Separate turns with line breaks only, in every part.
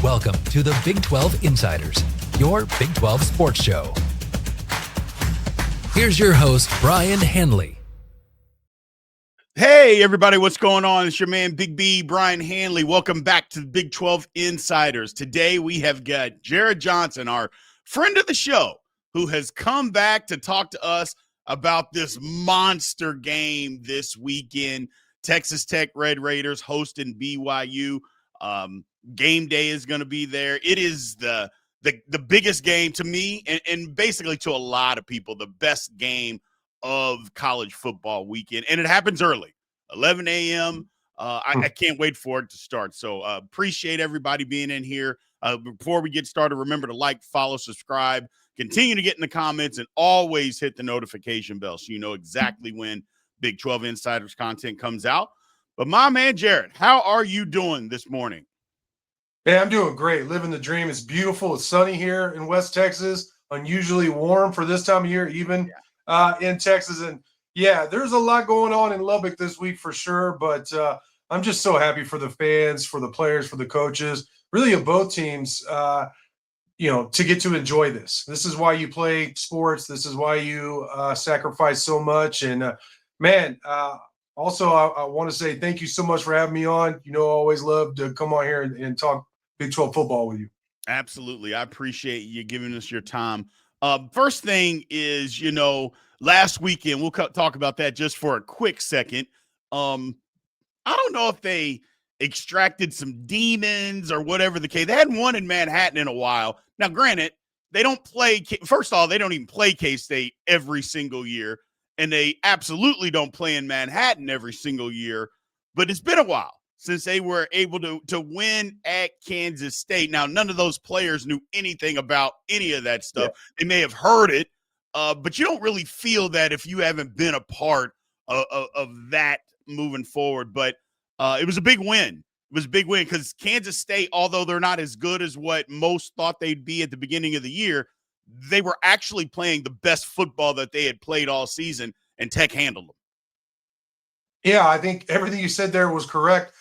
Welcome to the Big 12 Insiders, your Big 12 sports show. Here's your host, Brien Hanley.
Hey, everybody, what's going on? It's your man, Big B, Brien Hanley. Welcome back to the Big 12 Insiders. Today, we have got Jared Johnson, our friend of the show, who has come back to talk to us about this monster game this weekend. Texas Tech Red Raiders hosting BYU. Game day is going to be there. It is the biggest game to me and basically to a lot of people, the best game of college football weekend. And it happens early, 11 a.m. I can't wait for it to start. So appreciate everybody being in here. Before we get started, remember to like, follow, subscribe, continue to get in the comments, and always hit the notification bell so you know exactly when Big 12 Insiders content comes out. But my man, Jared, how are you doing this morning?
Hey, I'm doing great. Living the dream. It's beautiful. It's sunny here in West Texas. Unusually warm for this time of year, even in Texas. And yeah, there's a lot going on in Lubbock this week for sure. But I'm just so happy for the fans, for the players, for the coaches, really of both teams, to get to enjoy this. This is why you play sports. This is why you sacrifice so much. And also, I want to say thank you so much for having me on. I always love to come on here and talk Big 12 football with you.
Absolutely. I appreciate you giving us your time. First thing is, last weekend, we'll talk about that just for a quick second. I don't know if they extracted some demons or whatever the case. They hadn't won in Manhattan in a while. Now, granted, they don't play – first of all, they don't even play K-State every single year, and they absolutely don't play in Manhattan every single year, but it's been a while since they were able to win at Kansas State. Now, none of those players knew anything about any of that stuff. Yeah. They may have heard it, but you don't really feel that if you haven't been a part of that moving forward. But it was a big win. It was a big win because Kansas State, although they're not as good as what most thought they'd be at the beginning of the year, they were actually playing the best football that they had played all season, and Tech handled them.
Yeah, I think everything you said there was correct.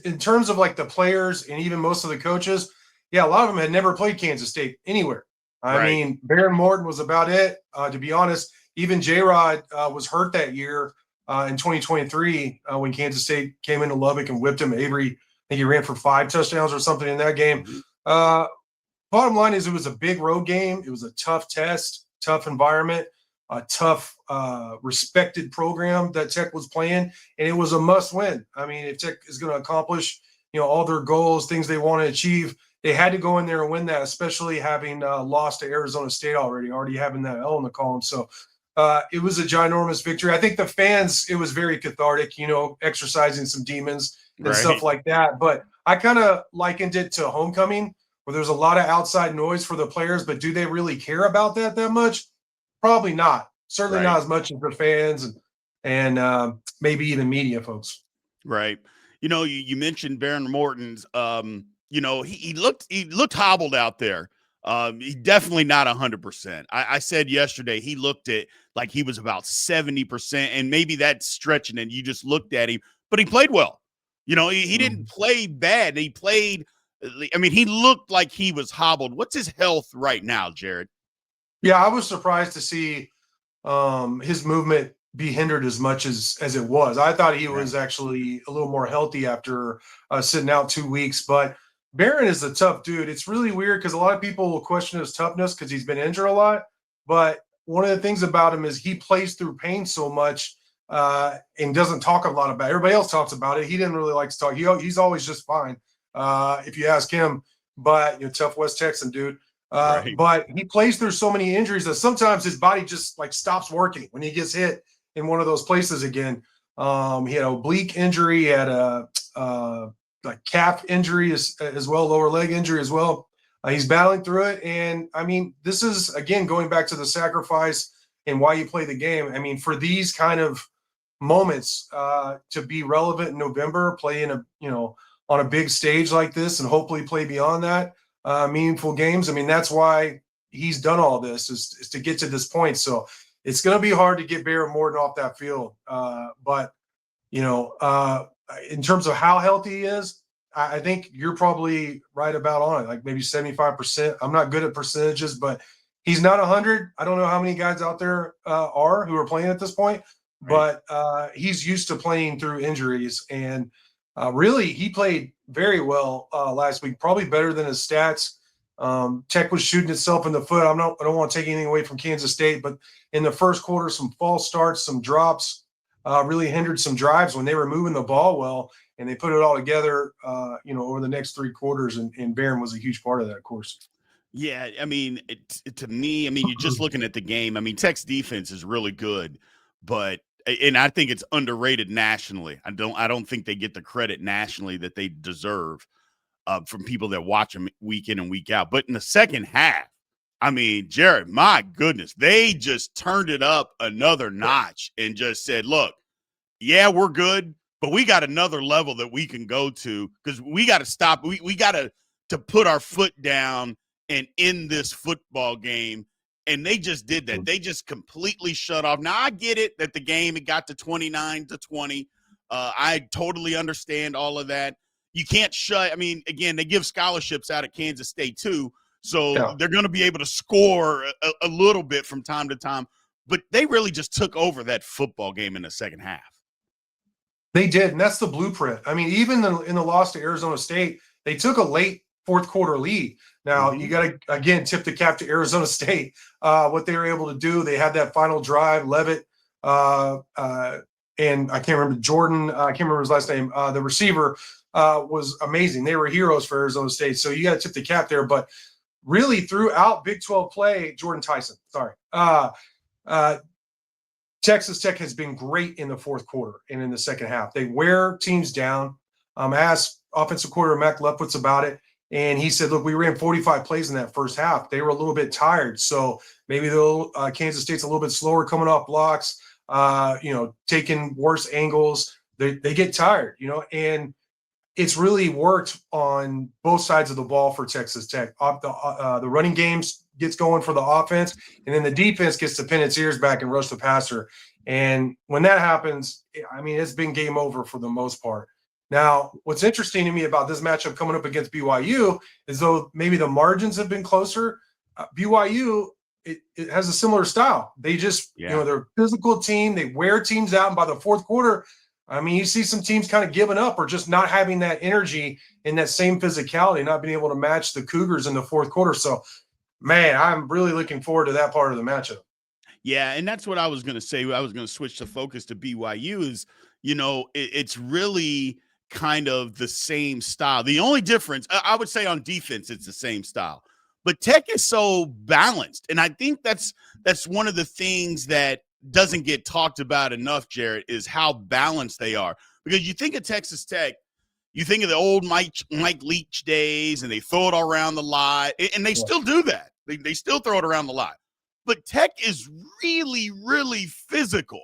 In terms of like the players and even most of the coaches, yeah, a lot of them had never played Kansas State anywhere. I mean, Baron Morton was about it. To be honest, even J-Rod was hurt that year in 2023 when Kansas State came into Lubbock and whipped him. Avery, I think he ran for 5 touchdowns or something in that game. Bottom line is it was a big road game. It was a tough test, tough environment, a tough, respected program that Tech was playing, and it was a must win. I mean, if Tech is going to accomplish, all their goals, things they want to achieve, they had to go in there and win that, especially having lost to Arizona State already having that L in the column. So it was a ginormous victory. I think the fans, it was very cathartic, exercising some demons and stuff like that. But I kind of likened it to homecoming, where there's a lot of outside noise for the players, but do they really care about that much? Probably not. Certainly not as much as the fans and maybe even media folks.
Right. You mentioned Baron Morton's. He looked hobbled out there. He definitely not 100%. I said yesterday he looked at like he was about 70%, and maybe that's stretching. And you just looked at him, but he played well. He didn't play bad. He played. I mean, he looked like he was hobbled. What's his health right now, Jared?
Yeah, I was surprised to see his movement be hindered as much as it was. I thought he was actually a little more healthy after sitting out 2 weeks. But Baron is a tough dude. It's really weird because a lot of people will question his toughness because he's been injured a lot. But one of the things about him is he plays through pain so much and doesn't talk a lot about it. Everybody else talks about it. He didn't really like to talk. He's always just fine if you ask him. But tough West Texan dude. But he plays through so many injuries that sometimes his body just like stops working when he gets hit in one of those places again. He had an oblique injury, he had a calf injury as well, lower leg injury as well. He's battling through it. And I mean, this is, again, going back to the sacrifice and why you play the game. I mean, for these kind of moments to be relevant in November, play in on a big stage like this and hopefully play beyond that, meaningful games. I mean, that's why he's done all this is to get to this point. So it's going to be hard to get Baron Morton off that field. But in terms of how healthy he is, I think you're probably right about on it, like maybe 75%. I'm not good at percentages, but he's not 100. I don't know how many guys out there are who are playing at this point,
Right.
but he's used to playing through injuries. And really, he played very well last week, probably better than his stats. Tech was shooting itself in the foot. I don't want to take anything away from Kansas State, but in the first quarter, some false starts, some drops really hindered some drives when they were moving the ball well. And they put it all together, over the next 3 quarters, and Barron was a huge part of that, of course.
Yeah, I mean, to me, I mean, you're just looking at the game. I mean, Tech's defense is really good, and I think it's underrated nationally. I don't think they get the credit nationally that they deserve from people that watch them week in and week out. But in the second half, I mean, Jared, my goodness, they just turned it up another notch and just said, "Look, yeah, we're good, but we got another level that we can go to because we got to stop. We got to put our foot down and end this football game." And they just did that. They just completely shut off. Now, I get it that the game, it got to 29-20. I totally understand all of that. You can't shut – I mean, again, they give scholarships out at Kansas State too, so they're going to be able to score a little bit from time to time. But they really just took over that football game in the second half.
They did, and that's the blueprint. I mean, even in the loss to Arizona State, they took a late fourth quarter lead. Now, you got to, again, tip the cap to Arizona State, what they were able to do. They had that final drive, Levitt, and I can't remember Jordan. I can't remember his last name. The receiver was amazing. They were heroes for Arizona State. So you got to tip the cap there. But really, throughout Big 12 play, Jordan Tyson, sorry, Texas Tech has been great in the fourth quarter and in the second half. They wear teams down. Asked offensive coordinator Mac Lepwitz about it, and he said, look, we ran 45 plays in that first half. They were a little bit tired, so maybe Kansas State's a little bit slower coming off blocks, taking worse angles. They get tired, and it's really worked on both sides of the ball for Texas Tech. The running games gets going for the offense, and then the defense gets to pin its ears back and rush the passer. And when that happens, I mean, it's been game over for the most part. Now, what's interesting to me about this matchup coming up against BYU is though maybe the margins have been closer, BYU, it has a similar style. They just, they're a physical team. They wear teams out, and by the fourth quarter, I mean, you see some teams kind of giving up or just not having that energy and that same physicality, not being able to match the Cougars in the fourth quarter. So, man, I'm really looking forward to that part of the matchup.
Yeah, and that's what I was going to say. I was going to switch the focus to BYU is, it's really kind of the same style. The only difference, I would say on defense, it's the same style. But Tech is so balanced, and I think that's one of the things that doesn't get talked about enough, Jared, is how balanced they are. Because you think of Texas Tech, you think of the old Mike Leach days, and they throw it around the lot, and they still do that. They still throw it around the lot. But Tech is really, really physical,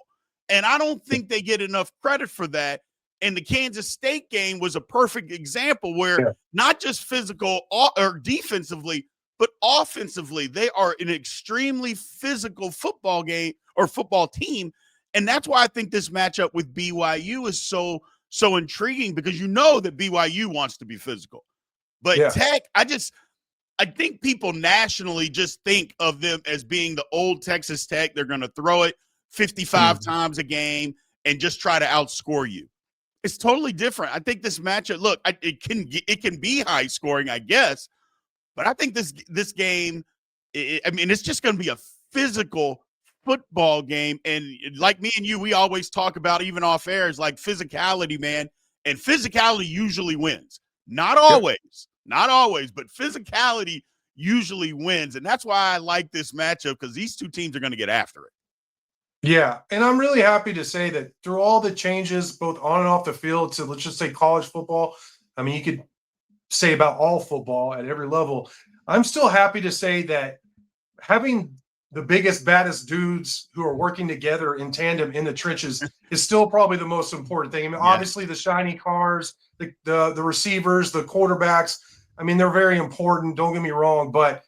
and I don't think they get enough credit for that. And the Kansas State game was a perfect example where not just physical or defensively, but offensively, they are an extremely physical football game or football team. And that's why I think this matchup with BYU is so intriguing, because that BYU wants to be physical. But Tech, I think people nationally just think of them as being the old Texas Tech. They're going to throw it 55 times a game and just try to outscore you. It's totally different. I think this matchup, look, it can be high scoring, I guess, but I think this game, it's just going to be a physical football game. And like me and you, we always talk about, even off air, is like physicality, man. And physicality usually wins. Not always, but physicality usually wins. And that's why I like this matchup, because these two teams are going to get after it.
Yeah, and I'm really happy to say that through all the changes, both on and off the field, to let's just say college football, I mean, you could say about all football at every level, I'm still happy to say that having the biggest, baddest dudes who are working together in tandem in the trenches is still probably the most important thing. I mean, obviously the shiny cars, the receivers, the quarterbacks, I mean, they're very important, don't get me wrong, but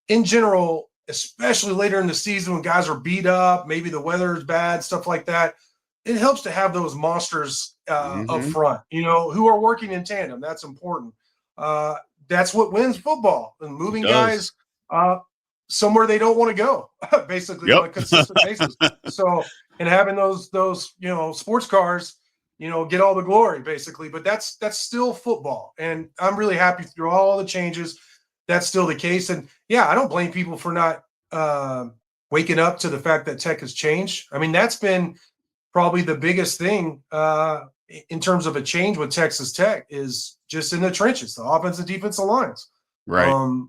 in general, especially later in the season when guys are beat up, maybe the weather is bad, stuff like that, it helps to have those monsters up front, who are working in tandem. That's important. That's what wins football, and moving guys somewhere they don't want to go, basically on a consistent basis. So, and having those sports cars, get all the glory, basically. But that's still football, and I'm really happy through all the changes. That's still the case, and yeah, I don't blame people for not waking up to the fact that Tech has changed. I mean, that's been probably the biggest thing in terms of a change with Texas Tech is just in the trenches, the offensive defensive lines.
Right.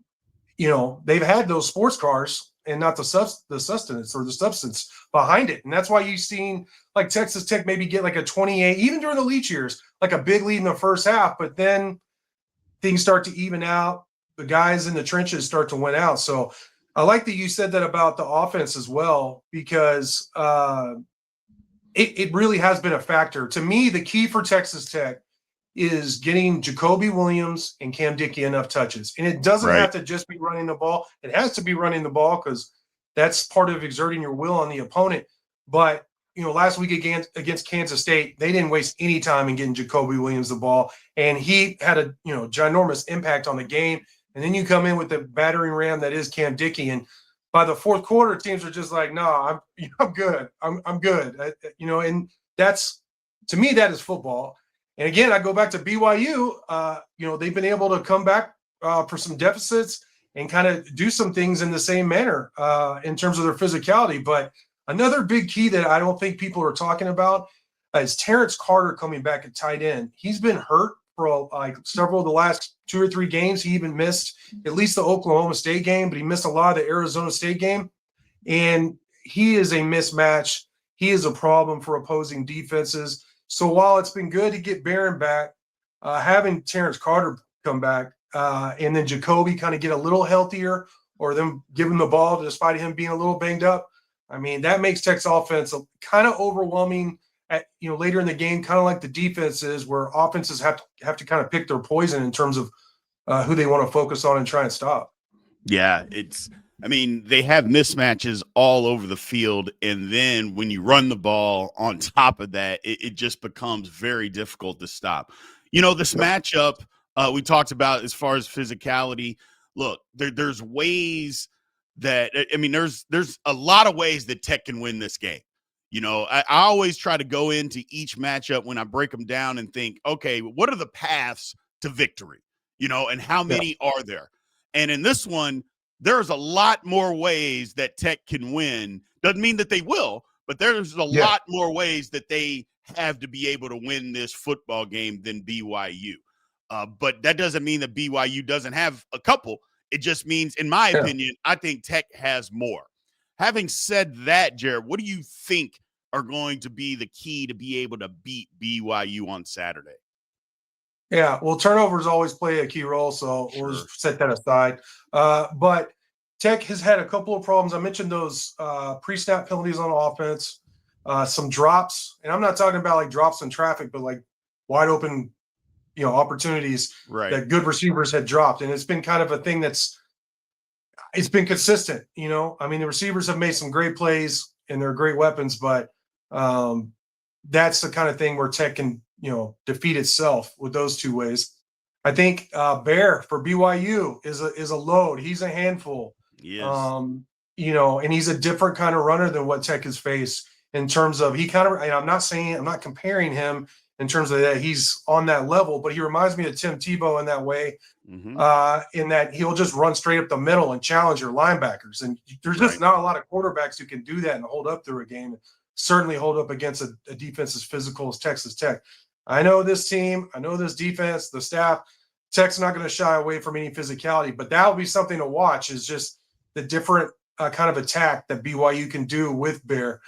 They've had those sports cars and not the sustenance or the substance behind it. And that's why you've seen like Texas Tech maybe get like a 28, even during the Leach years, like a big lead in the first half, but then things start to even out. The guys in the trenches start to win out. So I like that you said that about the offense as well, because it really has been a factor. To me, the key for Texas Tech is getting Jacoby Williams and Cam Dickey enough touches. And it doesn't have to just be running the ball. It has to be running the ball because that's part of exerting your will on the opponent. But, last week against Kansas State, they didn't waste any time in getting Jacoby Williams the ball. And he had a, ginormous impact on the game. And then you come in with the battering ram that is Cam Dickey. And by the fourth quarter, teams are just like, no, I'm good. I'm good. And that's, to me, that is football. And again, I go back to BYU. They've been able to come back for some deficits and kind of do some things in the same manner in terms of their physicality. But another big key that I don't think people are talking about is Terrence Carter coming back at tight end. He's been hurt for several of the last 2 or 3 games. He even missed at least the Oklahoma State game, but he missed a lot of the Arizona State game. And he is a mismatch. He is a problem for opposing defenses. So while it's been good to get Barron back, having Terrence Carter come back and then Jacoby kind of get a little healthier, or them give him the ball despite him being a little banged up, I mean, that makes Tech's offense kind of overwhelming at, later in the game, kind of like the defense is, where offenses have to kind of pick their poison in terms of who they want to focus on and try and stop.
Yeah, they have mismatches all over the field. And then when you run the ball on top of that, it just becomes very difficult to stop. This matchup we talked about as far as physicality. Look, there's ways that, there's a lot of ways that Tech can win this game. I always try to go into each matchup when I break them down and think, okay, what are the paths to victory? And how many are there? And in this one, there's a lot more ways that Tech can win. Doesn't mean that they will, but there's a lot more ways that they have to be able to win this football game than BYU. But that doesn't mean that BYU doesn't have a couple. It just means, in my opinion, I think Tech has more. Having said that, Jared, what do you think are going to be the key to be able to beat BYU on Saturday?
Yeah, well, turnovers always play a key role, so we'll just set that aside. But Tech has had a couple of problems. I mentioned those pre-snap penalties on offense, some drops, and I'm not talking about like drops in traffic, but like wide open, opportunities that good receivers had dropped, and it's been kind of a thing it's been consistent. The receivers have made some great plays and they're great weapons, but that's the kind of thing where Tech can defeat itself with those two ways. I think Bear for BYU is a load. He's a handful.
Yes.
And he's a different kind of runner than what Tech has faced in terms of I'm not comparing him in terms of that he's on that level, but he reminds me of Tim Tebow in that way, in that he'll just run straight up the middle and challenge your linebackers. And there's just not a lot of quarterbacks who can do that and hold up through a game, certainly hold up against a defense as physical as Texas Tech. I know this team, I know this defense, the staff. Tech's not going to shy away from any physicality, but that will be something to watch, is just the different kind of attack that BYU can do with Bear.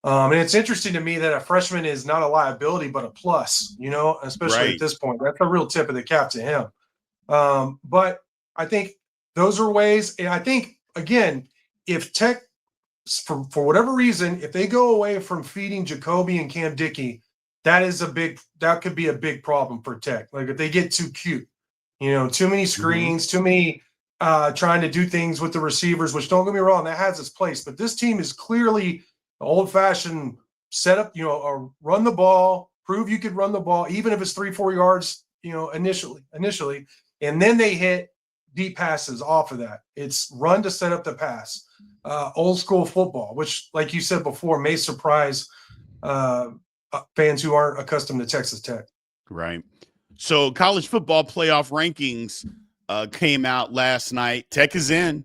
And it's interesting to me that a freshman is not a liability, but a plus, especially at this point. That's a real tip of the cap to him. But I think those are ways. And I think, again, if Tech, for whatever reason, if they go away from feeding Jacoby and Cam Dickey, that could be a big problem for Tech. Like if they get too cute, too many screens, too many trying to do things with the receivers, which, don't get me wrong, that has its place. But this team is clearly old-fashioned set up, run the ball, prove you could run the ball, even if it's 3-4 yards, initially, and then they hit deep passes off of that. It's run to set up the pass. Old school football, which, like you said before, may surprise fans who aren't accustomed to Texas Tech.
Right. So college football playoff rankings came out last night. Tech is in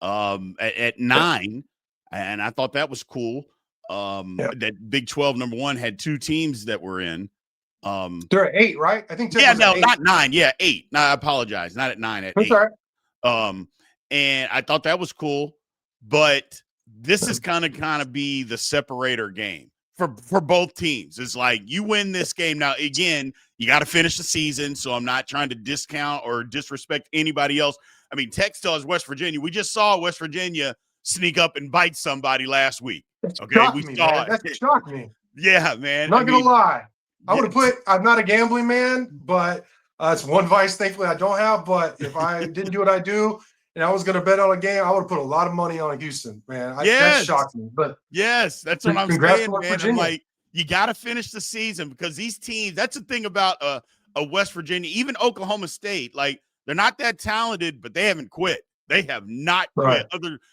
at 9, and I thought that was cool. That Big 12 number 1 had 2 teams that were in.
They're at 8, right? I think Tech was
no,
at 8.
not 9. Yeah, 8. No, I apologize. Not at 9, at 8.
Right.
And I thought that was cool, but this is kind of be the separator game for both teams. It's like you win this game. Now, again, you got to finish the season, so I'm not trying to discount or disrespect anybody else. I mean, Tech still has West Virginia. We just saw West Virginia sneak up and bite somebody last week. Okay, we saw it.
That shocked me.
Yeah, man.
I'm not going to lie. I would have I'm not a gambling man, but it's one vice, thankfully, I don't have. But if I didn't do what I do and I was going to bet on a game, I would have put a lot of money on Houston, man. That shocked me. But
yes, that's what I'm saying, man. I'm like, you got to finish the season because these teams, that's the thing about a West Virginia, even Oklahoma State, like they're not that talented, but they haven't quit. They have not quit.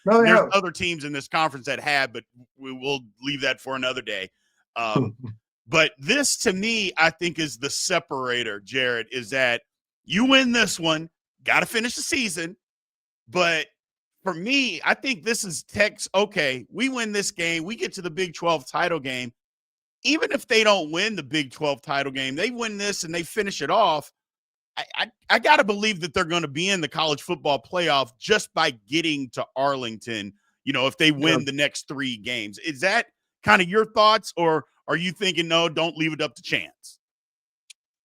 There's other teams in this conference that have, but we will leave that for another day. But this, to me, I think is the separator, Jared, is that you win this one, got to finish the season. But for me, I think this is Tech's, okay, we win this game, we get to the Big 12 title game. Even if they don't win the Big 12 title game, they win this and they finish it off. I got to believe that they're going to be in the college football playoff just by getting to Arlington, if they win the next 3 games. Is that kind of your thoughts, or are you thinking, no, don't leave it up to chance?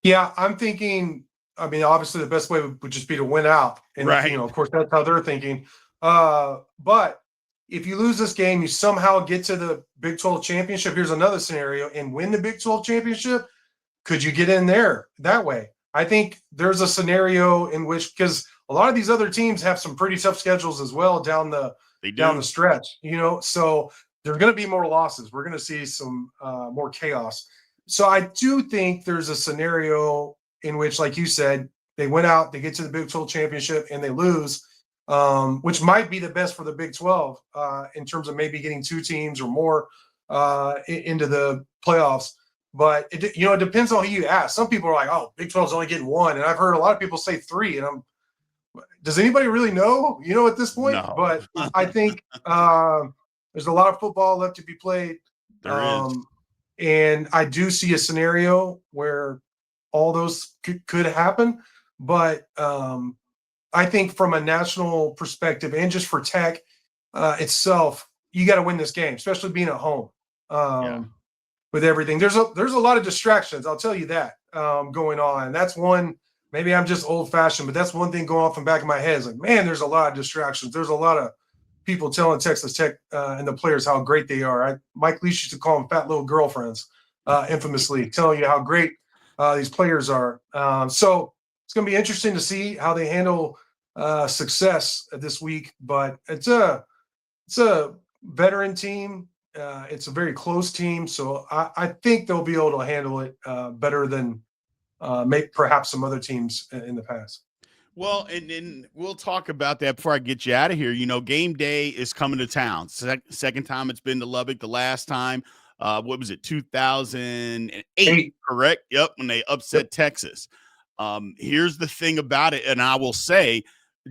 Yeah, I'm thinking, obviously the best way would just be to win out. And,
right.
Of course, that's how they're thinking. But if you lose this game, you somehow get to the Big 12 championship. Here's another scenario, and win the Big 12 championship. Could you get in there that way? I think there's a scenario in which, because a lot of these other teams have some pretty tough schedules as well down the stretch, so there's going to be more losses. We're going to see some more chaos. So I do think there's a scenario in which, like you said, they went out, they get to the Big 12 championship and they lose, which might be the best for the Big 12 in terms of maybe getting 2 teams or more into the playoffs. But it depends on who you ask. Some people are like, "Oh, Big 12 is only getting 1," and I've heard a lot of people say 3. And does anybody really know? At this point. No. But I think there's a lot of football left to be played.
There is.
And I do see a scenario where all those could happen. But I think from a national perspective and just for Tech itself, you got to win this game, especially being at home. With everything, there's a lot of distractions. I'll tell you that going on. And that's one. Maybe I'm just old fashioned, but that's one thing going off in the back of my head. Is like, man, there's a lot of distractions. There's a lot of people telling Texas Tech and the players how great they are. Mike Leach used to call them fat little girlfriends, infamously, telling you how great these players are. So it's going to be interesting to see how they handle success this week. But it's a veteran team. It's a very close team, so I think they'll be able to handle it better than perhaps some other teams in the past.
Well, and we'll talk about that before I get you out of here. Game day is coming to town. Second time it's been to Lubbock. The last time, what was it, 2008, correct? Yep, when they upset Texas. Here's the thing about it, and I will say,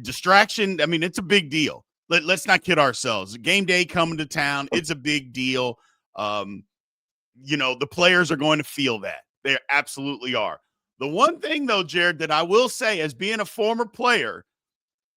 distraction, it's a big deal. Let's not kid ourselves. Game day coming to town, it's a big deal. The players are going to feel that. They absolutely are. The one thing, though, Jared, that I will say as being a former player,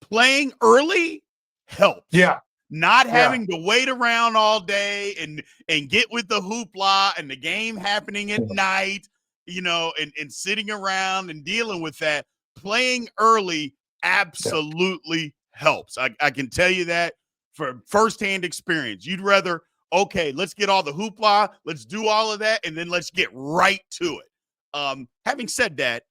playing early helps.
Yeah.
Not having to wait around all day and get with the hoopla and the game happening at night, and sitting around and dealing with that. Playing early absolutely helps. I can tell you that for firsthand experience. You'd rather, okay, let's get all the hoopla, let's do all of that, and then let's get right to it. Having said that,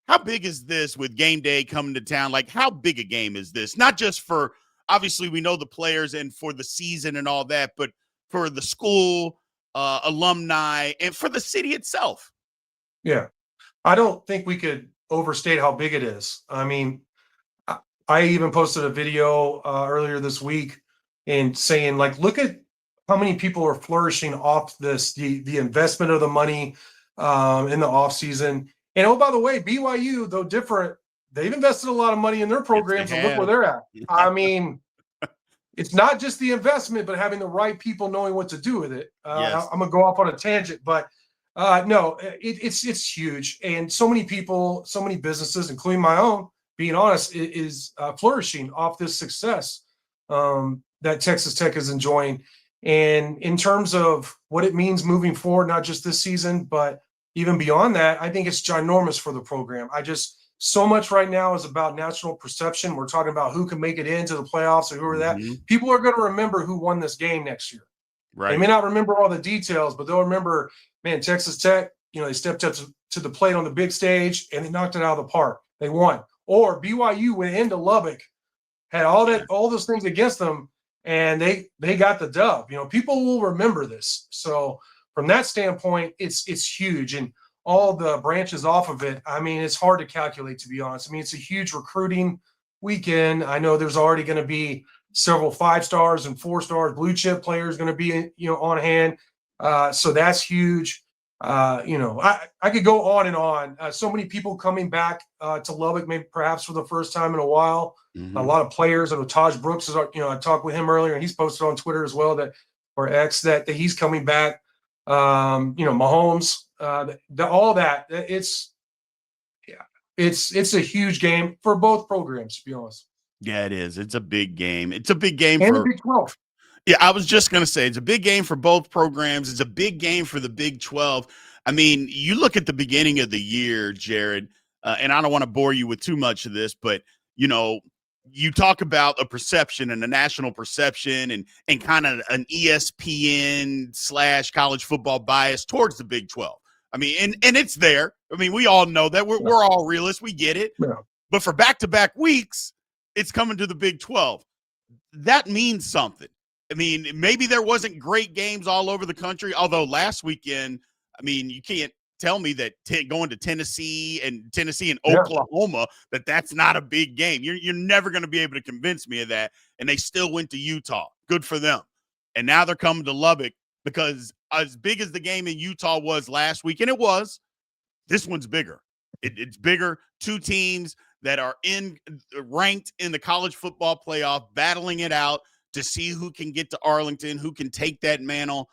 how big is this with game day coming to town? Like, how big a game is this? Not just for, obviously, we know the players and for the season and all that, but for the school, alumni, and for the city itself.
Yeah. I don't think we could overstate how big it is. I mean, I even posted a video earlier this week and saying, like, look at how many people are flourishing off this, the investment of the money in the off season. And oh, by the way, BYU, though different, they've invested a lot of money in their programs, and look where they're at. I mean, it's not just the investment, but having the right people knowing what to do with it.
Yes.
I'm gonna go off on a tangent, but no, it's huge, and so many people, so many businesses, including my own, being honest, is flourishing off this success that Texas Tech is enjoying. And in terms of what it means moving forward, not just this season, but even beyond that, I think it's ginormous for the program. So much right now is about national perception. We're talking about who can make it into the playoffs or who are that. People are going to remember who won this game next year.
Right.
They may not remember all the details, but they'll remember, man, Texas Tech, they stepped up to the plate on the big stage and they knocked it out of the park. They won. Or BYU went into Lubbock, had all those things against them, and they got the dub. People will remember this. So from that standpoint, it's huge. And all the branches off of it, I mean, it's hard to calculate, to be honest. I mean, it's a huge recruiting weekend. I know there's already going to be several 5-stars and 4-stars, blue chip players going to be, on hand. So that's huge. I could go on and on. So many people coming back to Lubbock, maybe perhaps for the first time in a while. A lot of players. I know Taj Brooks is, I talked with him earlier, and he's posted on Twitter as well or X that he's coming back. Mahomes, all that. It's a huge game for both programs, to be honest.
Yeah, it is. It's a big game. It's a big game
and
for
the Big 12.
Yeah, I was just going to say it's a big game for both programs. It's a big game for the Big 12. I mean, you look at the beginning of the year, Jared, and I don't want to bore you with too much of this, but, you talk about a perception and a national perception and kind of an ESPN / college football bias towards the Big 12. I mean, and it's there. I mean, we all know that. We're all realists. We get it.
Yeah.
But for back-to-back weeks, it's coming to the Big 12. That means something. I mean, maybe there wasn't great games all over the country, although last weekend, I mean, you can't tell me that going to Tennessee and Oklahoma, that's not a big game. You're never going to be able to convince me of that. And they still went to Utah. Good for them. And now they're coming to Lubbock because as big as the game in Utah was last week, and it was, this one's bigger. It's bigger. Two teams that are ranked in the college football playoff, battling it out to see who can get to Arlington, who can take that mantle.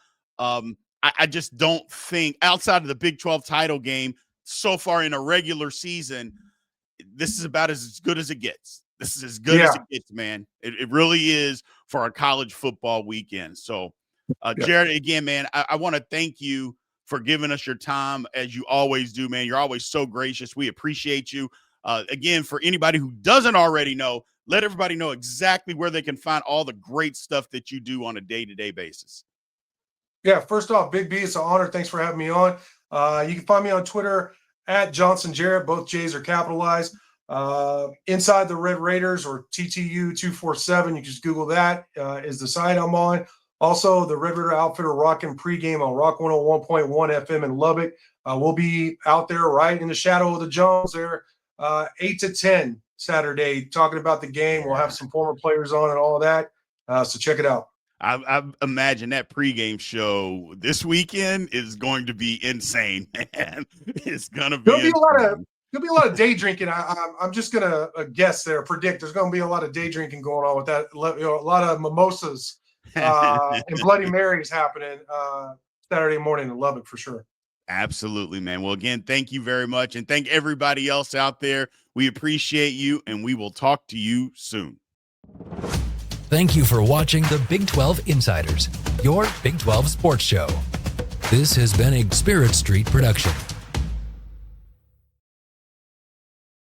I just don't think, outside of the Big 12 title game, so far in a regular season, this is about as good as it gets. This is as good as it gets, man. It really is for a college football weekend. So, Jared, again, man, I want to thank you for giving us your time, as you always do, man. You're always so gracious. We appreciate you. Again, for anybody who doesn't already know, let everybody know exactly where they can find all the great stuff that you do on a day-to-day basis.
Yeah, first off, Big B, it's an honor. Thanks for having me on. You can find me on Twitter at Johnson Jarrett. Both J's are capitalized. Inside the Red Raiders, or TTU247, you can just Google that, is the site I'm on. Also, the Red Raider Outfitter Rockin' pregame on Rock 101.1 FM in Lubbock. We'll be out there right in the shadow of the Jones there, 8 to 10 Saturday, talking about the game. We'll have some former players on and all of that. So check it out.
I imagine that pregame show this weekend is going to be insane, man. It's going to be
There'll be a lot of day drinking. I'm just going to guess there, predict there's going to be a lot of day drinking going on with that. A lot of mimosas and Bloody Marys happening Saturday morning in Lubbock for sure.
Absolutely, man. Well, again, thank you very much. And thank everybody else out there. We appreciate you, and we will talk to you soon.
Thank you for watching the Big 12 Insiders, your Big 12 sports show. This has been a Spirit Street production.